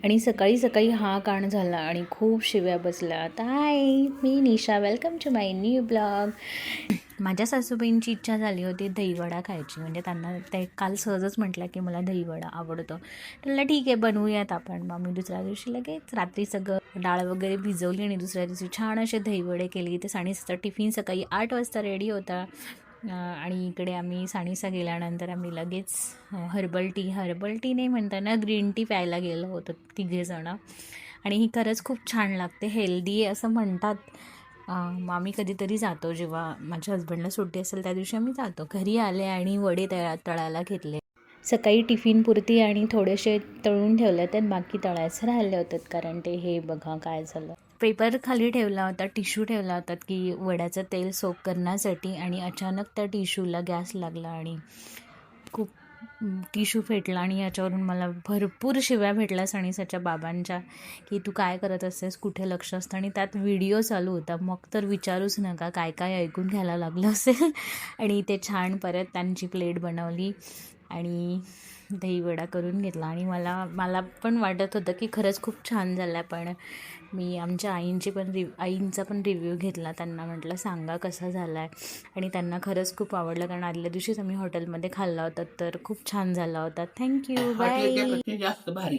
आणि सकाळी सकाळी हा कांड झाला आणि खूप शिव्या बसल्या. हाय, मी Nisha, welcome to my new blog. माझ्या सासूबाईंची इच्छा झाली होती दहीवडा खायची. म्हणजे त्यांना ते काल सहजच म्हटलं की मला दहीवडा आवडतो. म्हटलं ठीक आहे, बनवूयात आपण. मग मी दुसऱ्या दिवशी लगेच रात्री सगळं डाळ वगैरे भिजवली आणि दुसऱ्या दिवशी छान असे दहीवडे केले. ते साणीसचा टिफिन सकाळी 8 वाजता रेडी होता. आणि इकडे आम्ही साणीसा गेल्यानंतर आम्ही लगेच हर्बल टी नाही म्हणताना ग्रीन टी प्यायला गेलो होतो तिघेजणं. आणि ही खरंच खूप छान लागते, हेल्दी असं म्हणतात. मग आम्ही कधीतरी जातो, जेव्हा माझ्या हस्बंडला सुट्टी असेल त्या दिवशी आम्ही जातो. घरी आले आणि वडे तळायला घेतले. सकाळी टिफिनपुरती आणि थोडेसे तळून ठेवले तर बाकी तळायचे राहिले होते. कारण ते हे बघा काय झालं, पेपर खाली ठेवला होता, टिश्यू ठेवला होता की वड्याचं तेल सोक करण्यासाठी, आणि अचानक त्या टिश्यूला गॅस लागला आणि खूप टिश्यू फेटला. आणि याच्यावरून मला भरपूर शिव्या भेटल्या सणीसाच्या बाबांच्या की तू काय करत असतेस, कुठे लक्ष असतं. आणि त्यात व्हिडिओ चालू होता, मग तर विचारूच नका काय काय ऐकून घ्यायला लागलं असेल. आणि ते छान परत त्यांची प्लेट बनवली आणि दहीवडा करून घेतला. आणि मला पण वाटत होतं की खरंच खूप छान झालं आहे. पण मी आमच्या आईंचा पण रिव्ह्यू घेतला. त्यांना म्हटलं सांगा कसा झाला आहे. आणि त्यांना खरंच खूप आवडलं, कारण आदल्या दिवशीच आम्ही हॉटेलमध्ये खाल्ला होता, तर खूप छान झाला होता. Thank you, bye. जास्त भारी